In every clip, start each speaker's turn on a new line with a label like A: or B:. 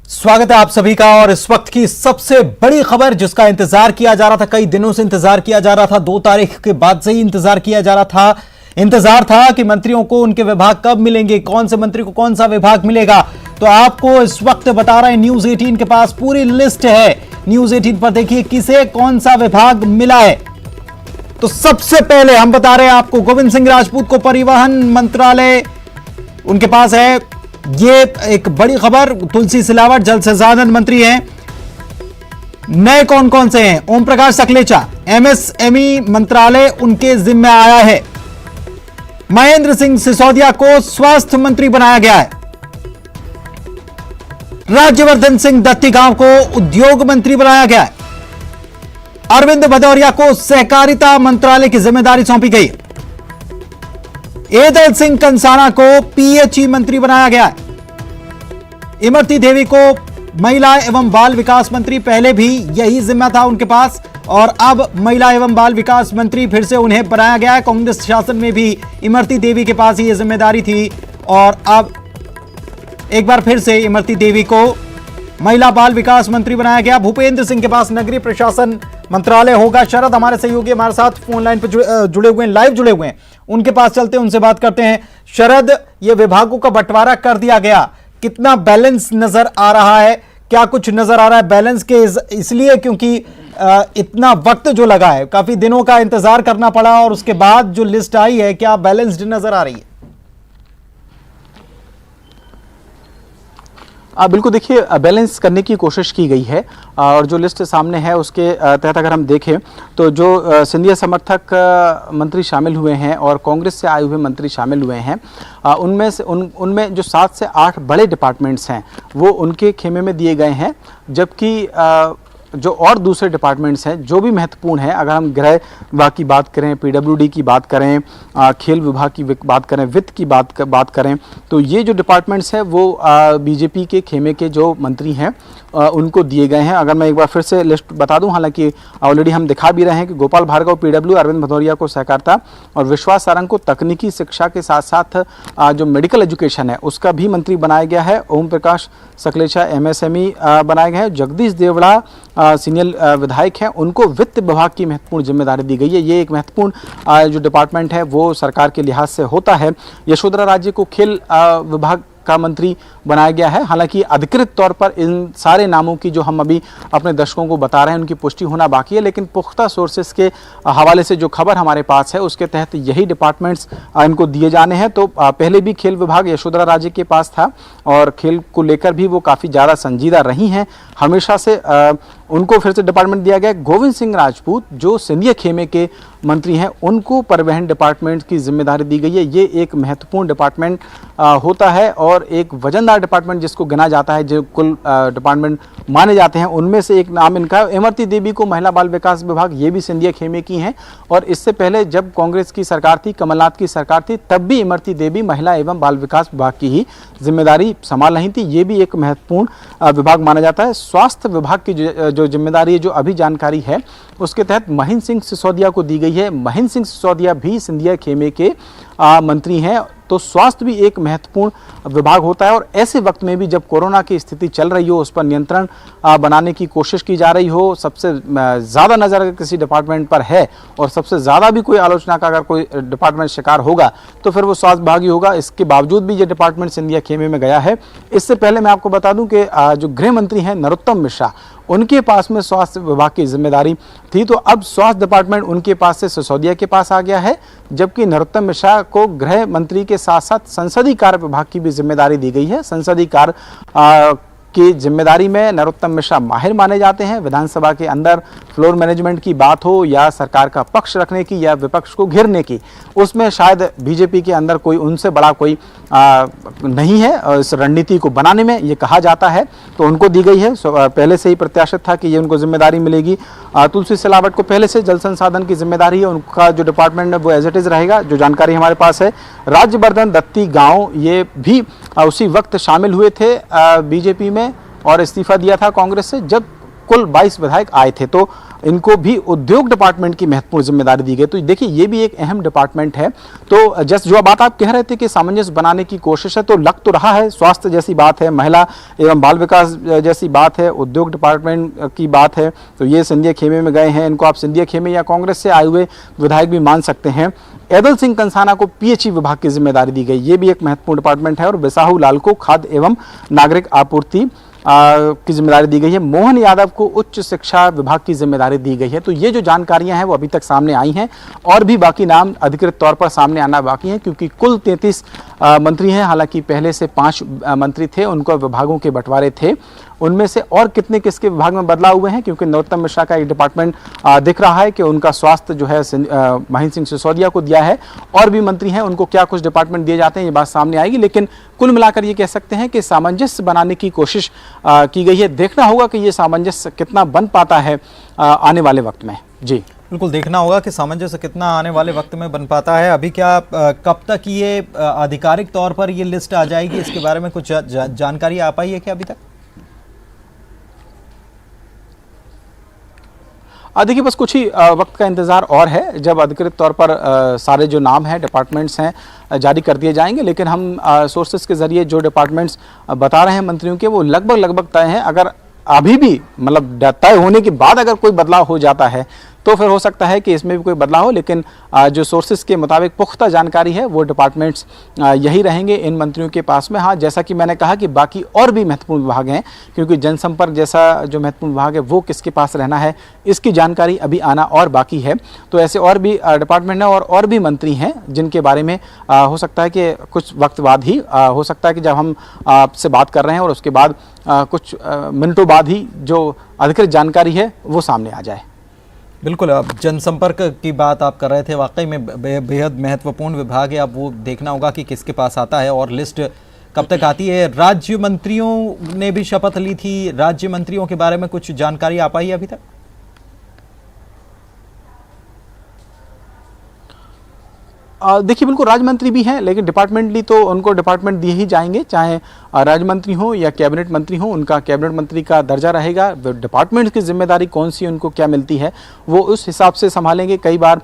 A: स्वागत है आप सभी का। और इस वक्त की सबसे बड़ी खबर जिसका इंतजार किया जा रहा था, कई दिनों से इंतजार किया जा रहा था, 2 तारीख के बाद से ही इंतजार किया जा रहा था। इंतजार था कि मंत्रियों को उनके विभाग कब मिलेंगे, कौन से मंत्री को कौन सा विभाग मिलेगा। तो आपको इस वक्त बता रहे हैं, न्यूज 18 के पास पूरी लिस्ट है। न्यूज 18 पर देखिए किसे कौन सा विभाग मिला है। तो सबसे पहले हम बता रहे हैं आपको, गोविंद सिंह राजपूत को परिवहन मंत्रालय उनके पास है। ये एक बड़ी खबर। तुलसी सिलावट जल संसाधन मंत्री हैं। नए कौन कौन से हैं? ओम प्रकाश सकलेचा एमएसएमई मंत्रालय उनके जिम्मे आया है। महेंद्र सिंह सिसोदिया को स्वास्थ्य मंत्री बनाया गया है। राज्यवर्धन सिंह दत्तीगांव को उद्योग मंत्री बनाया गया है। अरविंद भदौरिया को सहकारिता मंत्रालय की जिम्मेदारी सौंपी गई है। एदल सिंह कंसाना को पीएचई मंत्री बनाया गया है। इमरती देवी को महिला एवं बाल विकास मंत्री, पहले भी यही जिम्मा था उनके पास और अब महिला एवं बाल विकास मंत्री फिर से उन्हें बनाया गया है। कांग्रेस शासन में भी इमरती देवी के पास ही यह जिम्मेदारी थी और अब एक बार फिर से इमरती देवी को महिला बाल विकास मंत्री बनाया गया। भूपेंद्र सिंह के पास नगरीय प्रशासन मंत्रालय होगा। शरद हमारे सहयोगी हमारे साथ फोन लाइन पर जुड़े हुए हैं, लाइव जुड़े हुए हैं, उनके पास चलते हैं, उनसे बात करते हैं। शरद, ये विभागों का बंटवारा कर दिया गया, कितना बैलेंस नजर आ रहा है? क्या कुछ नजर आ रहा है बैलेंस के? इसलिए क्योंकि इतना वक्त जो लगा है, काफी दिनों का इंतजार करना पड़ा और उसके बाद जो लिस्ट आई है, क्या बैलेंस्ड नजर आ रही है?
B: बिल्कुल, देखिए बैलेंस करने की कोशिश की गई है और जो लिस्ट सामने है उसके तहत अगर हम देखें तो जो सिंधिया समर्थक मंत्री शामिल हुए हैं और कांग्रेस से आए हुए मंत्री शामिल हुए हैं, उनमें जो 7 से 8 बड़े डिपार्टमेंट्स हैं वो उनके खेमे में दिए गए हैं। जबकि जो और दूसरे डिपार्टमेंट्स हैं जो भी महत्वपूर्ण हैं, अगर हम गृह विभाग की बात करें, पीडब्ल्यूडी की बात करें, खेल विभाग की बात करें, वित्त की बात करें, तो ये जो डिपार्टमेंट्स हैं वो बीजेपी के खेमे के जो मंत्री हैं उनको दिए गए हैं। अगर मैं एक बार फिर से लिस्ट बता दूं, हालांकि ऑलरेडी हम दिखा भी रहे हैं कि गोपाल भार्गव पीडब्ल्यू, अरविंद भदौरिया को सहकारिता और विश्वास सारंग को तकनीकी शिक्षा के साथ साथ जो मेडिकल एजुकेशन है उसका भी मंत्री बनाया गया है। ओम प्रकाश सकलेचा एमएसएमई बनाए गए हैं। जगदीश देवड़ा सीनियर विधायक हैं, उनको वित्त विभाग की महत्वपूर्ण जिम्मेदारी दी गई है। ये एक महत्वपूर्ण जो डिपार्टमेंट है वो सरकार के लिहाज से होता है। यशोधरा राजे को खेल विभाग का मंत्री बनाया गया है। हालांकि अधिकृत तौर पर इन सारे नामों की जो हम अभी अपने दर्शकों को बता रहे हैं उनकी पुष्टि होना बाकी है, लेकिन पुख्ता सोर्सेस के हवाले से जो खबर हमारे पास है उसके तहत यही डिपार्टमेंट्स इनको दिए जाने हैं। तो पहले भी खेल विभाग यशोधरा राजे के पास था और खेल को लेकर भी वो काफ़ी ज़्यादा संजीदा रही हैं हमेशा से। उनको फिर से डिपार्टमेंट दिया गया। गोविंद सिंह राजपूत जो सिंधिया खेमे के मंत्री हैं उनको परिवहन डिपार्टमेंट की जिम्मेदारी दी गई है। ये एक महत्वपूर्ण डिपार्टमेंट होता है और एक वजनदार डिपार्टमेंट जिसको गिना जाता है, जो कुल डिपार्टमेंट माने जाते हैं उनमें से एक नाम इनका है। इमरती देवी को महिला बाल विकास विभाग, ये भी सिंधिया खेमे की हैं और इससे पहले जब कांग्रेस की सरकार थी, कमलनाथ की सरकार थी, तब भी इमरती देवी महिला एवं बाल विकास विभाग की ही जिम्मेदारी संभाल रही थी। ये भी एक महत्वपूर्ण विभाग माना जाता है। स्वास्थ्य विभाग की जो जिम्मेदारी है, जो अभी जानकारी है उसके तहत महेंद्र सिंह सिसोदिया को दी गई है। महेंद्र सिंह सिसोदिया भी सिंधिया खेमे के मंत्री हैं। तो स्वास्थ्य भी एक महत्वपूर्ण विभाग होता है और ऐसे वक्त में भी जब कोरोना की स्थिति चल रही हो, उस पर नियंत्रण बनाने की कोशिश की जा रही हो, सबसे ज़्यादा नज़र अगर किसी डिपार्टमेंट पर है और सबसे ज़्यादा भी कोई आलोचना का अगर कोई डिपार्टमेंट शिकार होगा तो फिर वो स्वास्थ्य विभाग ही होगा। इसके बावजूद भी ये डिपार्टमेंट सिंधिया खेमे में गया है। इससे पहले मैं आपको बता दूं कि जो गृह मंत्री हैं नरोत्तम मिश्रा, उनके पास में स्वास्थ्य विभाग की जिम्मेदारी थी, तो अब स्वास्थ्य डिपार्टमेंट उनके पास से सिसोदिया के पास आ गया है। जबकि नरोत्तम मिश्रा को गृह मंत्री के साथ साथ संसदीय कार्य विभाग की भी जिम्मेदारी दी गई है। संसदीय कार्य की जिम्मेदारी में नरोत्तम मिश्रा माहिर माने जाते हैं। विधानसभा के अंदर फ्लोर मैनेजमेंट की बात हो या सरकार का पक्ष रखने की या विपक्ष को घेरने की, उसमें शायद बीजेपी के अंदर कोई उनसे बड़ा कोई नहीं है इस रणनीति को बनाने में, ये कहा जाता है, तो उनको दी गई है। पहले से ही प्रत्याशित था कि ये उनको जिम्मेदारी मिलेगी। तुलसी सिलावट को पहले से जल संसाधन की जिम्मेदारी है, उनका जो डिपार्टमेंट है वो एज इट इज रहेगा, जो जानकारी हमारे पास है। राज्यवर्धन दत्तीगांव ये भी उसी वक्त शामिल हुए थे बीजेपी में और इस्तीफा दिया था कांग्रेस से जब कुल 22 विधायक आए थे। तो इनको भी उद्योग डिपार्टमेंट की महत्वपूर्ण जिम्मेदारी दी गई। तो देखिए ये भी एक अहम डिपार्टमेंट है। तो जस्ट जो बात आप कह रहे थे कि सामंजस्य बनाने की कोशिश है, तो लग तो रहा है। स्वास्थ्य जैसी बात है, महिला एवं बाल विकास जैसी बात है, उद्योग डिपार्टमेंट की बात है, तो ये सिंधिया खेमे में गए हैं। इनको आप सिंधिया खेमे या कांग्रेस से आए हुए विधायक भी मान सकते हैं। ऐदल सिंह कंसाना को पीएचई विभाग की जिम्मेदारी दी गई, ये भी एक महत्वपूर्ण डिपार्टमेंट है। और बिसाहू लाल को खाद्य एवं नागरिक आपूर्ति की जिम्मेदारी दी गई है। मोहन यादव को उच्च शिक्षा विभाग की जिम्मेदारी दी गई है। तो ये जो जानकारियां हैं वो अभी तक सामने आई हैं, और भी बाकी नाम अधिकृत तौर पर सामने आना बाकी है, क्योंकि कुल 33 मंत्री हैं। हालांकि पहले से 5 मंत्री थे, उनको विभागों के बंटवारे थे। उनमें से और कितने किसके विभाग में बदलाव हुए हैं, क्योंकि नरोत्तम मिश्रा का एक डिपार्टमेंट दिख रहा है कि उनका स्वास्थ्य जो है महेंद्र सिंह सिसोदिया को दिया है। और भी मंत्री हैं, उनको क्या कुछ डिपार्टमेंट दिए जाते हैं ये बात सामने आएगी। लेकिन कुल मिलाकर ये कह सकते हैं कि सामंजस्य बनाने की कोशिश की गई है। देखना होगा कि ये सामंजस्य कितना बन पाता है आने वाले वक्त में। जी
C: बिल्कुल देखना होगा कि सामंजस्य कितना आने वाले वक्त में बन पाता है। अभी क्या कब तक ये आधिकारिक तौर पर ये लिस्ट आ जाएगी, इसके बारे में कुछ जानकारी आ पाई है क्या अभी तक?
B: देखिए बस कुछ ही वक्त का इंतजार और है, जब अधिकृत तौर पर सारे जो नाम हैं, डिपार्टमेंट्स हैं, जारी कर दिए जाएंगे। लेकिन हम सोर्सेस के जरिए जो डिपार्टमेंट्स बता रहे हैं मंत्रियों के, वो लगभग तय हैं। अगर अभी भी मतलब तय होने के बाद अगर कोई बदलाव हो जाता है तो फिर हो सकता है कि इसमें भी कोई बदलाव हो। लेकिन जो सोर्सेस के मुताबिक पुख्ता जानकारी है, वो डिपार्टमेंट्स यही रहेंगे इन मंत्रियों के पास में। हाँ, जैसा कि मैंने कहा कि बाकी और भी महत्वपूर्ण विभाग हैं, क्योंकि जनसंपर्क जैसा जो महत्वपूर्ण विभाग है वो किसके पास रहना है, इसकी जानकारी अभी आना और बाकी है। तो ऐसे और भी डिपार्टमेंट हैं और भी मंत्री हैं जिनके बारे में हो सकता है कि कुछ वक्त बाद ही हो सकता है कि जब हम आपसे बात कर रहे हैं और उसके बाद कुछ मिनटों बाद ही जो अधिकृत जानकारी है वो सामने आ जाए।
C: बिल्कुल, अब जनसंपर्क की बात आप कर रहे थे, वाकई में बेहद महत्वपूर्ण विभाग है। अब वो देखना होगा कि किसके पास आता है और लिस्ट कब तक आती है। राज्य मंत्रियों ने भी शपथ ली थी, राज्य मंत्रियों के बारे में कुछ जानकारी आ पाई है अभी तक?
B: देखिए बिल्कुल राज्य मंत्री भी हैं, लेकिन डिपार्टमेंटली तो उनको डिपार्टमेंट दिए ही जाएंगे, चाहे राज्य मंत्री हो या कैबिनेट मंत्री हो, उनका कैबिनेट मंत्री का दर्जा रहेगा। डिपार्टमेंट की जिम्मेदारी कौन सी उनको क्या मिलती है वो उस हिसाब से संभालेंगे। कई बार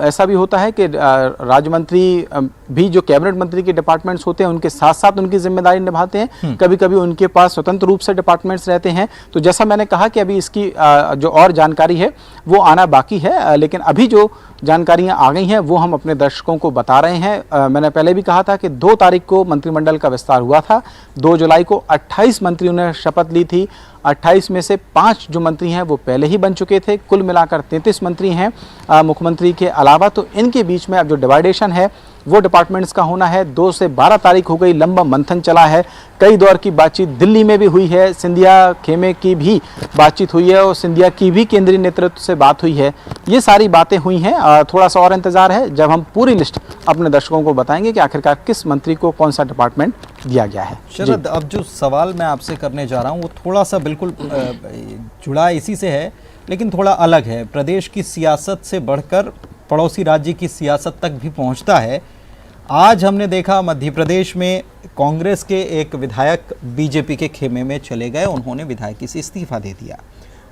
B: ऐसा भी होता है कि राज्य मंत्री भी जो कैबिनेट मंत्री के डिपार्टमेंट्स होते हैं उनके साथ साथ उनकी जिम्मेदारी निभाते हैं। कभी कभी उनके पास स्वतंत्र रूप से डिपार्टमेंट्स रहते हैं। तो जैसा मैंने कहा कि अभी इसकी जो और जानकारी है वो आना बाकी है, लेकिन अभी जो जानकारियां आ गई हैं वो हम अपने दर्शकों को बता रहे हैं। मैंने पहले भी कहा था कि 2 तारीख को मंत्रिमंडल का विस्तार हुआ था। 2 जुलाई को 28 मंत्रियों ने शपथ ली थी। 28 में से 5 जो मंत्री हैं वो पहले ही बन चुके थे। कुल मिलाकर 33 मंत्री हैं मुख्यमंत्री के अलावा। तो इनके बीच में अब जो डिवाइडेशन है वो डिपार्टमेंट्स का होना है। 2 से 12 तारीख हो गई, लंबा मंथन चला है, कई दौर की बातचीत दिल्ली में भी हुई है, सिंधिया खेमे की भी बातचीत हुई है और सिंधिया की भी केंद्रीय नेतृत्व से बात हुई है। ये सारी बातें हुई हैं। थोड़ा सा और इंतजार है जब हम पूरी लिस्ट अपने दर्शकों को बताएंगे कि आखिरकार किस मंत्री को कौन सा डिपार्टमेंट दिया गया है।
C: शरद, अब जो सवाल मैं आपसे करने जा रहा हूँ वो थोड़ा सा बिल्कुल जुड़ा इसी से है, लेकिन थोड़ा अलग है। प्रदेश की सियासत से बढ़कर पड़ोसी राज्य की सियासत तक भी पहुंचता है। आज हमने देखा मध्य प्रदेश में कांग्रेस के एक विधायक बीजेपी के खेमे में चले गए, उन्होंने विधायकी से इस्तीफा दे दिया।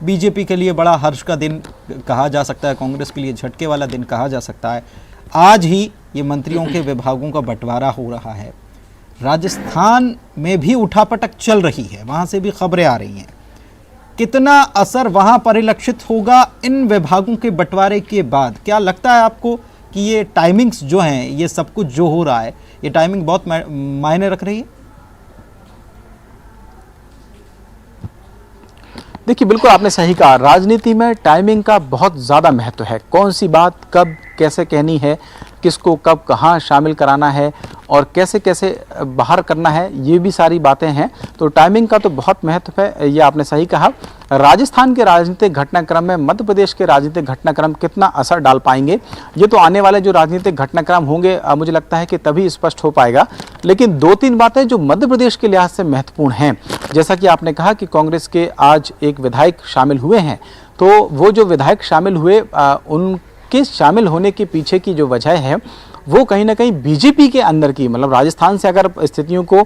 C: बीजेपी के लिए बड़ा हर्ष का दिन कहा जा सकता है, कांग्रेस के लिए झटके वाला दिन कहा जा सकता है। आज ही ये मंत्रियों के विभागों का बंटवारा हो रहा है। राजस्थान में भी उठापटक चल रही है, वहाँ से भी खबरें आ रही हैं। कितना असर वहाँ परिलक्षित होगा इन विभागों के बंटवारे के बाद? क्या लगता है आपको कि ये टाइमिंग्स जो हैं, ये सब कुछ जो हो रहा है, ये टाइमिंग बहुत मायने रख रही है?
B: देखिए बिल्कुल आपने सही कहा, राजनीति में टाइमिंग का बहुत ज़्यादा महत्व है। कौन सी बात कब कैसे कहनी है, किसको कब कहाँ शामिल कराना है और कैसे कैसे बाहर करना है, ये भी सारी बातें हैं। तो टाइमिंग का तो बहुत महत्व है, ये आपने सही कहा। राजस्थान के राजनीतिक घटनाक्रम में मध्य प्रदेश के राजनीतिक घटनाक्रम कितना असर डाल पाएंगे, ये तो आने वाले जो राजनीतिक घटनाक्रम होंगे मुझे लगता है कि तभी स्पष्ट हो पाएगा। लेकिन 2-3 बातें जो मध्य प्रदेश के लिहाज से महत्वपूर्ण हैं, जैसा कि आपने कहा कि कांग्रेस के आज एक विधायक शामिल हुए हैं, तो वो जो विधायक शामिल हुए उनके शामिल होने के पीछे की जो वजह है वो कहीं ना कहीं बीजेपी के अंदर की, मतलब राजस्थान से अगर स्थितियों को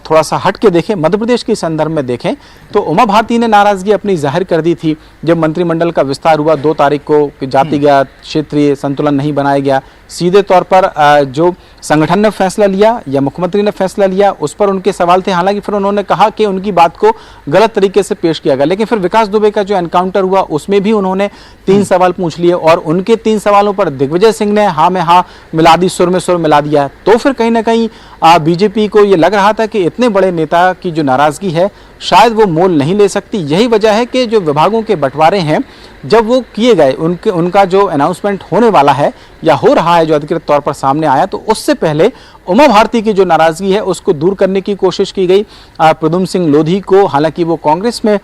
B: थोड़ा सा हट के देखें, मध्य प्रदेश के संदर्भ में देखें, तो उमा भारती ने नाराजगी अपनी जाहिर कर दी थी जब मंत्रिमंडल का विस्तार हुआ 2 तारीख को कि जातिगत क्षेत्रीय संतुलन नहीं बनाया गया। सीधे तौर पर जो संगठन ने फैसला लिया या मुख्यमंत्री ने फैसला लिया उस पर उनके सवाल थे। हालांकि फिर उन्होंने कहा कि उनकी बात को गलत तरीके से पेश किया गया, लेकिन फिर विकास दुबे का जो एनकाउंटर हुआ उसमें भी उन्होंने 3 सवाल पूछ लिए और उनके 3 सवालों पर दिग्विजय सिंह ने हाँ में हाँ मिला दी, सुर में सुर मिला दिया। तो फिर कहीं ना कहीं बीजेपी को यह लग रहा था कि इतने बड़े नेता की जो नाराजगी है शायद वो मोल नहीं ले सकती। यही वजह है कि जो विभागों के बंटवारे हैं जब वो किए गए, उनका जो अनाउंसमेंट होने वाला है या हो रहा है, जो अधिकृत तौर पर सामने आया, तो उससे पहले उमा भारती की जो नाराजगी है उसको दूर करने की कोशिश की गई। प्रद्युम्न सिंह लोधी को, हालांकि वो कांग्रेस में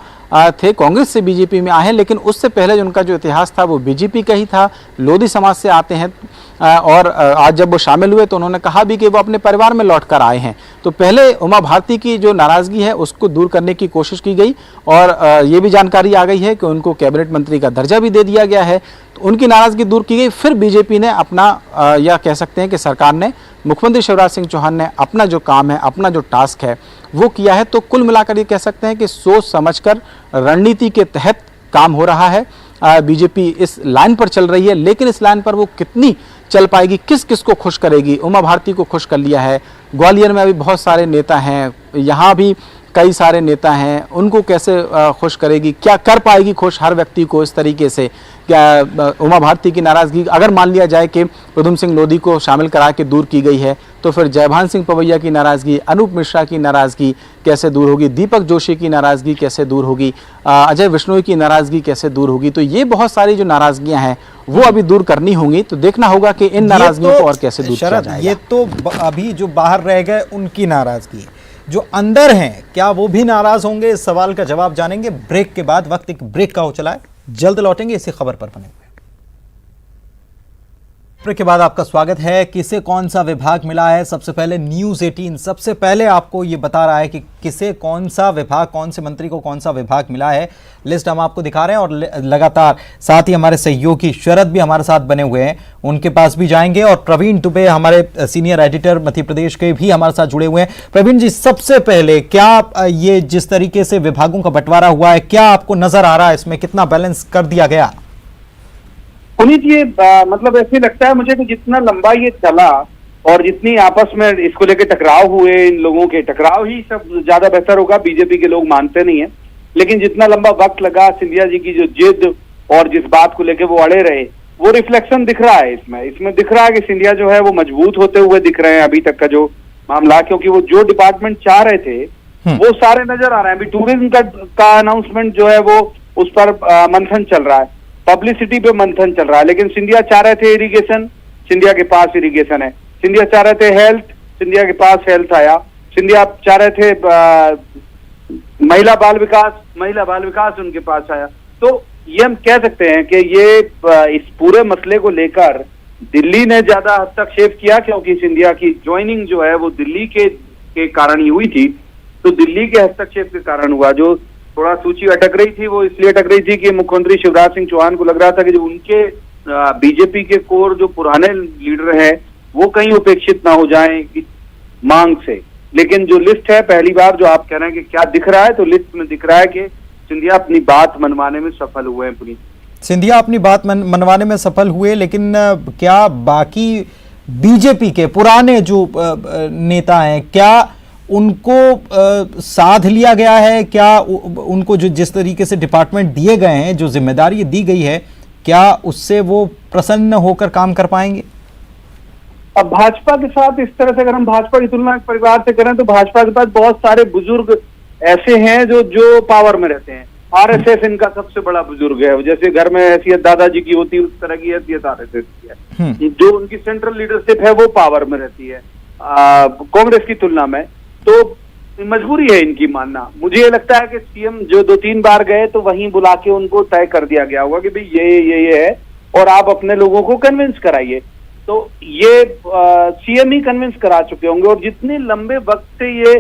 B: थे, कांग्रेस से बीजेपी में आए हैं, लेकिन उससे पहले जो उनका जो इतिहास था वो बीजेपी का ही था, लोधी समाज से आते हैं। और आज जब वो शामिल हुए तो उन्होंने कहा भी कि वो अपने परिवार में लौट कर आए हैं। तो पहले उमा भारती की जो नाराजगी है उसको दूर करने की कोशिश की गई और ये भी जानकारी आ गई है कि उनको कैबिनेट मंत्री का दर्जा भी दे दिया गया है। तो उनकी नाराजगी दूर की गई। फिर बीजेपी ने अपना, या कह सकते हैं कि सरकार ने, मुख्यमंत्री शिवराज सिंह चौहान ने अपना जो काम है, अपना जो टास्क है वो किया है। तो कुल मिलाकर ये कह सकते हैं कि सोच समझकर रणनीति के तहत काम हो रहा है। बीजेपी इस लाइन पर चल रही है, लेकिन इस लाइन पर वो कितनी चल पाएगी, किस किस को खुश करेगी। उमा भारती को खुश कर लिया है, ग्वालियर में अभी बहुत सारे नेता हैं, यहाँ भी कई सारे नेता हैं, उनको कैसे खुश करेगी, क्या कर पाएगी खुश हर व्यक्ति को इस तरीके से। क्या उमा भारती की नाराजगी अगर मान लिया जाए कि प्रद्युम्न सिंह लोधी को शामिल करा के दूर की गई है, तो फिर जयभान सिंह पवैया की नाराजगी, अनूप मिश्रा की नाराजगी कैसे दूर होगी, दीपक जोशी की नाराजगी कैसे दूर होगी, अजय विश्नोई की नाराजगी कैसे दूर होगी। तो ये बहुत सारी जो नाराजगियां हैं वो अभी दूर करनी होंगी। तो देखना होगा कि इन नाराजगियों को और कैसे दूर किया जाएगा।
C: ये तो अभी जो बाहर रह गए उनकी नाराजगी, जो अंदर हैं क्या वो भी नाराज होंगे, इस सवाल का जवाब जानेंगे ब्रेक के बाद। वक्त एक ब्रेक का हो चला है, जल्द लौटेंगे इसी खबर पर बने हुए। ब्रेक के बाद आपका स्वागत है। किसे कौन सा विभाग मिला है, सबसे पहले न्यूज़ 18 सबसे पहले आपको ये बता रहा है कि किसे कौन सा विभाग, कौन से मंत्री को कौन सा विभाग मिला है। लिस्ट हम आपको दिखा रहे हैं और लगातार साथ ही हमारे सहयोगी शरद भी हमारे साथ बने हुए हैं, उनके पास भी जाएंगे। और प्रवीण दुबे हमारे सीनियर एडिटर मध्य प्रदेश के भी हमारे साथ जुड़े हुए हैं। प्रवीण जी, सबसे पहले क्या ये जिस तरीके से विभागों का बंटवारा हुआ है, क्या आपको नजर आ रहा है इसमें कितना बैलेंस कर दिया गया?
D: पुनीत, ये मतलब ऐसे लगता है मुझे कि जितना लंबा ये चला और जितनी आपस में इसको लेके टकराव हुए, इन लोगों के टकराव ही सब ज्यादा बेहतर होगा। बीजेपी के लोग मानते नहीं है, लेकिन जितना लंबा वक्त लगा, सिंधिया जी की जो जिद और जिस बात को लेके वो अड़े रहे, वो रिफ्लेक्शन दिख रहा है इसमें दिख रहा है कि सिंधिया जो है वो मजबूत होते हुए दिख रहे हैं अभी तक का जो मामला, क्योंकि वो जो डिपार्टमेंट चाह रहे थे वो सारे नजर आ रहे हैं। अभी टूरिज्म का अनाउंसमेंट जो है वो उस पर मंथन चल रहा है, पब्लिसिटी पे मंथन चल रहा है। लेकिन सिंधिया चाह रहे थे इरिगेशन, सिंधिया के पास इरिगेशन है। सिंधिया चाह रहे थे हेल्थ, सिंधिया के पास हेल्थ आया। सिंधिया चाह रहे थे महिला बाल विकास उनके पास आया। तो ये हम कह सकते हैं कि ये इस पूरे मसले को लेकर दिल्ली ने ज्यादा हस्तक्षेप किया, क्योंकि सिंधिया की ज्वाइनिंग जो है वो दिल्ली के कारण ही हुई थी। तो दिल्ली के हस्तक्षेप के कारण हुआ। जो थोड़ा सूची अटक रही थी वो इसलिए अटक रही थी कि मुख्यमंत्री शिवराज सिंह चौहान को लग रहा था कि जो उनके बीजेपी के कोर जो पुराने लीडर हैं वो कहीं उपेक्षित ना हो जाएं इस मांग से। लेकिन जो लिस्ट है, पहली बार जो आप कह रहे हैं कि क्या दिख रहा है, तो लिस्ट में दिख रहा है कि सिंधिया अपनी बात मनवाने में सफल हुए हैं। पुनीत,
C: सिंधिया अपनी बात मनवाने में सफल हुए, लेकिन क्या बाकी बीजेपी के पुराने जो नेता हैं, क्या उनको साध लिया गया है? क्या उनको जो जिस तरीके से डिपार्टमेंट दिए गए हैं, जो जिम्मेदारी दी गई है, क्या उससे वो प्रसन्न होकर काम कर पाएंगे?
D: अब भाजपा के साथ इस तरह से अगर हम भाजपा की तुलना परिवार से करें तो भाजपा के पास बहुत सारे बुजुर्ग ऐसे हैं जो पावर में रहते हैं। आरएसएस इनका सबसे बड़ा बुजुर्ग है। जैसे घर में हैसियत दादाजी की होती है उस तरह की हैसियत आरएसएस की है। जो उनकी सेंट्रल लीडरशिप है वो पावर में रहती है कांग्रेस की तुलना में। तो मजबूरी है इनकी मानना। मुझे ये लगता है कि सीएम जो 2-3 बार गए तो वहीं बुला के उनको तय कर दिया गया होगा कि भाई ये है और आप अपने लोगों को कन्विंस कराइए। तो ये सीएम ही कन्विंस करा चुके होंगे। और जितने लंबे वक्त से ये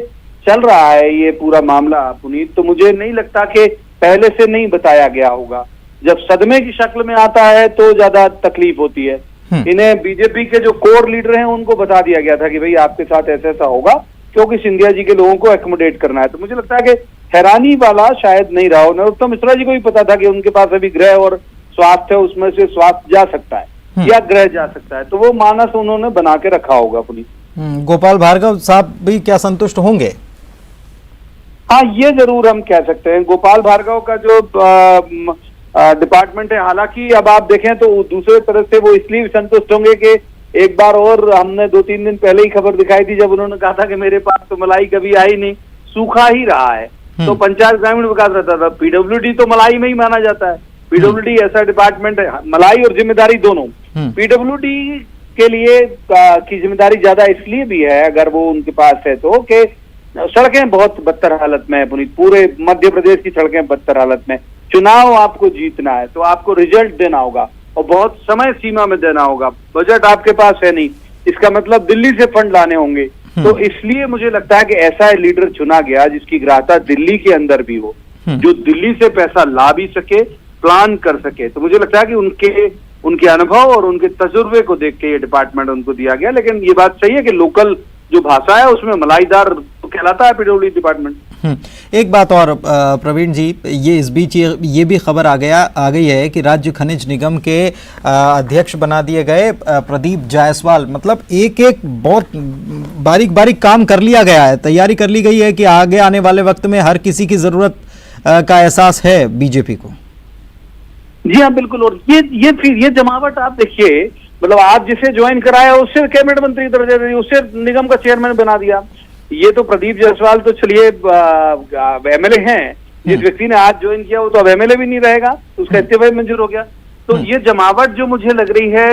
D: चल रहा है ये पूरा मामला पुनीत, तो मुझे नहीं लगता कि पहले से नहीं बताया गया होगा। जब सदमे की शक्ल में आता है तो ज्यादा तकलीफ होती है। इन्हें बीजेपी के जो कोर लीडर हैं उनको बता दिया गया था कि भाई आपके साथ ऐसा ऐसा होगा, क्योंकि सिंधिया जी के लोगों को एकोमोडेट करना है। तो मुझे लगता है कि हैरानी वाला शायद नहीं रहा हो। नरोत्तम मिश्रा जी को भी पता था कि उनके पास अभी गृह और स्वास्थ्य है, उसमें से स्वास्थ्य जा सकता है या गृह जा सकता है, तो वो मानस उन्होंने बना के रखा होगा अपनी।
C: गोपाल भार्गव साहब भी क्या संतुष्ट होंगे?
D: हाँ, ये जरूर हम कह सकते हैं। गोपाल भार्गव का जो डिपार्टमेंट है, हालांकि अब आप देखें तो दूसरे तरह से वो इसलिए संतुष्ट होंगे कि एक बार और हमने 2-3 दिन पहले ही खबर दिखाई थी जब उन्होंने कहा था कि मेरे पास तो मलाई कभी आई नहीं, सूखा ही रहा है। तो पंचायत ग्रामीण विकास रहता था, पीडब्ल्यूडी तो मलाई में ही माना जाता है। पीडब्ल्यूडी ऐसा डिपार्टमेंट है, मलाई और जिम्मेदारी दोनों। पीडब्ल्यूडी के लिए की जिम्मेदारी ज्यादा इसलिए भी है, अगर वो उनके पास है तो, कि सड़कें बहुत बदतर हालत में है पुनीत, पूरे मध्य प्रदेश की सड़कें बदतर हालत में। चुनाव आपको जीतना है तो आपको रिजल्ट देना होगा और बहुत समय सीमा में देना होगा। बजट आपके पास है नहीं, इसका मतलब दिल्ली से फंड लाने होंगे। तो इसलिए मुझे लगता है कि ऐसा लीडर चुना गया जिसकी ग्राह्यता दिल्ली के अंदर भी हो, जो दिल्ली से पैसा ला भी सके, प्लान कर सके। तो मुझे लगता है कि उनके अनुभव और उनके तजुर्बे को देख के ये डिपार्टमेंट उनको दिया गया। लेकिन ये बात सही है कि लोकल जो भाषा है उसमें मलाईदार कहलाता है पीडब्ल्यूडी डिपार्टमेंट।
C: एक बात और प्रवीण जी, ये इस बीच ये भी खबर आ गई है कि राज्य खनिज निगम के अध्यक्ष बना दिए गए प्रदीप जायसवाल। मतलब एक बहुत बारीक बारीक काम कर लिया गया है, तैयारी कर ली गई है कि आगे आने वाले वक्त में हर किसी की जरूरत का एहसास है बीजेपी को।
D: जी हाँ, बिल्कुल। और ये जमावट आप देखिए, मतलब आज जिसे ज्वाइन कराया उससे कैबिनेट मंत्री दर्जा दे, उससे निगम का चेयरमैन बना दिया। ये तो प्रदीप जायसवाल तो चलिए एमएलए हैं, जिस व्यक्ति ने आज ज्वाइन किया वो तो अब एमएलए भी नहीं रहेगा, तो उसका इस्तीफा भी मंजूर हो गया। तो ये जमावट जो मुझे लग रही है,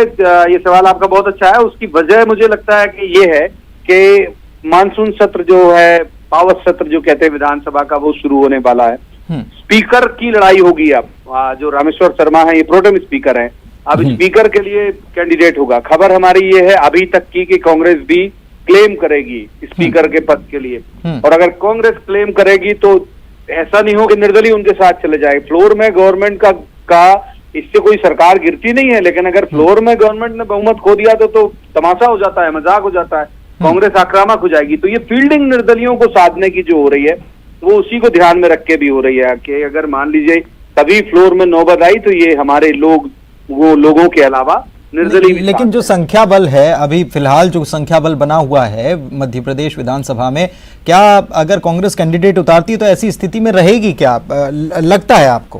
D: ये सवाल आपका बहुत अच्छा है। उसकी वजह मुझे लगता है कि ये है कि मानसून सत्र जो है, पावत सत्र जो कहते हैं विधानसभा का, वो शुरू होने वाला है। स्पीकर की लड़ाई होगी अब। जो रामेश्वर शर्मा है ये प्रोटेम स्पीकर है, अब स्पीकर के लिए कैंडिडेट होगा। खबर हमारी ये है अभी तक की कि कांग्रेस भी क्लेम करेगी स्पीकर के पद के लिए, और अगर कांग्रेस क्लेम करेगी तो ऐसा नहीं हो कि निर्दलीय उनके साथ चले जाए। फ्लोर में गवर्नमेंट का इससे कोई सरकार गिरती नहीं है, लेकिन अगर फ्लोर में गवर्नमेंट ने बहुमत खो दिया तो तमाशा हो जाता है, मजाक हो जाता है, कांग्रेस आक्रामक हो जाएगी। तो ये फील्डिंग निर्दलियों को साधने की जो हो रही है वो उसी को ध्यान में रख के भी हो रही है कि अगर मान लीजिए कभी फ्लोर में नौबत आई तो ये हमारे लोगों के अलावा निर्दलीय।
C: लेकिन जो संख्या बल है अभी फिलहाल, जो संख्या बल बना हुआ है मध्य प्रदेश विधानसभा में, क्या अगर कांग्रेस कैंडिडेट उतारती है तो ऐसी स्थिति में रहेगी क्या, लगता है आपको?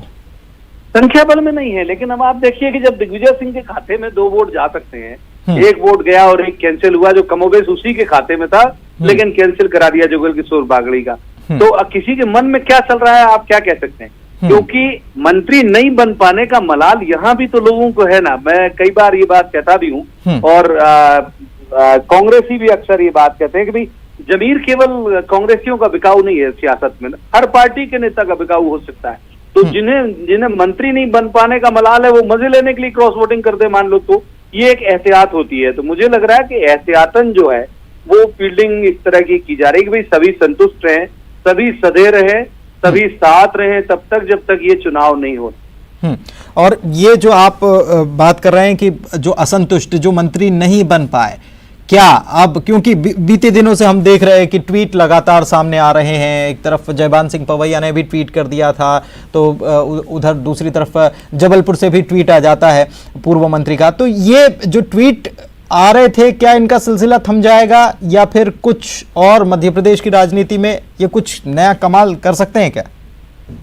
D: संख्या बल में नहीं है, लेकिन अब आप देखिए कि जब दिग्विजय सिंह के खाते में 2 वोट जा सकते हैं, एक वोट गया और एक कैंसिल हुआ, जो कमोबेश उसी के खाते में था लेकिन कैंसिल करा दिया जुगल किशोर बागड़ी का। तो किसी के मन में क्या चल रहा है आप क्या कह सकते हैं, क्योंकि मंत्री नहीं बन पाने का मलाल यहाँ भी तो लोगों को है ना। मैं कई बार ये बात कहता भी हूँ और कांग्रेसी भी अक्सर ये बात कहते हैं कि भाई जमीर केवल कांग्रेसियों का बिकाऊ नहीं है सियासत में, हर पार्टी के नेता का बिकाऊ हो सकता है। तो जिन्हें मंत्री नहीं बन पाने का मलाल है वो मजे लेने के लिए क्रॉस वोटिंग कर दे मान लो, तो ये एक एहतियात होती है। तो मुझे लग रहा है कि एहतियातन जो है वो फील्डिंग इस तरह की जा रही है कि भाई सभी संतुष्ट रहें, सभी सधे रहें, सभी साथ रहें तब तक जब तक ये चुनाव नहीं हो।
C: और ये जो आप बात कर रहे हैं कि जो असंतुष्ट, जो मंत्री नहीं बन पाए, क्या अब, क्योंकि बीते दिनों से हम देख रहे हैं कि ट्वीट लगातार सामने आ रहे हैं। एक तरफ जयबान सिंह पवैया ने भी ट्वीट कर दिया था, तो उधर दूसरी तरफ जबलपुर से भी ट्वीट आ जाता है पूर्व मंत्री का। तो ये जो ट्वीट आ रहे थे, क्या इनका सिलसिला थम जाएगा या फिर कुछ और मध्य प्रदेश की राजनीति में ये कुछ नया कमाल कर सकते हैं क्या?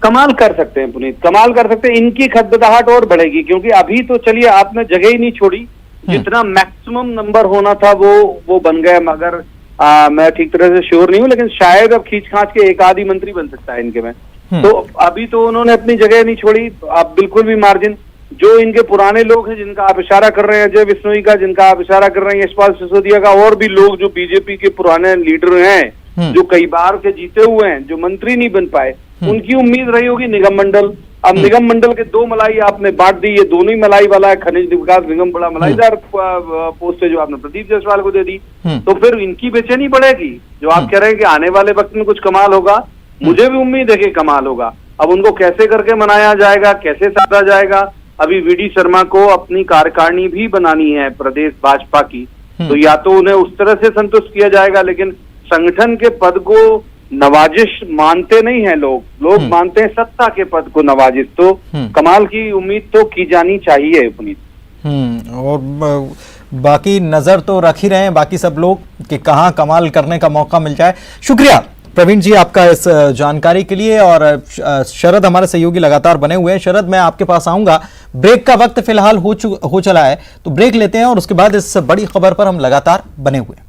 D: कमाल कर सकते हैं पुनीत, कमाल कर सकते हैं। इनकी खदबदाहट और बढ़ेगी, क्योंकि अभी तो चलिए आपने जगह ही नहीं छोड़ी, जितना मैक्सिमम नंबर होना था वो बन गए। मगर मैं ठीक तरह से श्योर नहीं हूं, लेकिन शायद अब खींच खांच के एक आधी मंत्री बन सकता है इनके में। तो अभी तो उन्होंने अपनी जगह नहीं छोड़ी, अब बिल्कुल भी मार्जिन। जो इनके पुराने लोग हैं जिनका आप इशारा कर रहे हैं, अजय बिश्नोई का जिनका आप इशारा कर रहे हैं, यशपाल सिसोदिया का, और भी लोग जो बीजेपी के पुराने लीडर हैं जो कई बार के जीते हुए हैं, जो मंत्री नहीं बन पाए, उनकी उम्मीद रही होगी निगम मंडल। अब निगम मंडल के 2 मलाई आपने बांट दी, ये दोनों ही मलाई वाला है। खनिज विकास निगम बड़ा मलाईदार पोस्ट है जो आपने प्रदीप जायसवाल को दे दी, तो फिर इनकी बेचैनी बढ़ेगी। जो आप कह रहे हैं कि आने वाले वक्त में कुछ कमाल होगा, मुझे भी उम्मीद है कि कमाल होगा। अब उनको कैसे करके मनाया जाएगा, कैसे साधा जाएगा, अभी वीडी शर्मा को अपनी कार्यकारिणी भी बनानी है प्रदेश भाजपा की, तो या तो उन्हें उस तरह से संतुष्ट किया जाएगा, लेकिन संगठन के पद को नवाजिश मानते नहीं है लोग मानते हैं सत्ता के पद को नवाजिश। तो कमाल की उम्मीद तो की जानी चाहिए पुनीत।
C: और बाकी नजर तो रख ही रहे हैं बाकी सब लोग कि कहां कमाल करने का मौका मिल जाए। शुक्रिया प्रवीण जी आपका इस जानकारी के लिए। और शरद हमारे सहयोगी लगातार बने हुए हैं। शरद, मैं आपके पास आऊंगा, ब्रेक का वक्त फिलहाल हो चला है, तो ब्रेक लेते हैं और उसके बाद इस बड़ी खबर पर हम लगातार बने हुए हैं।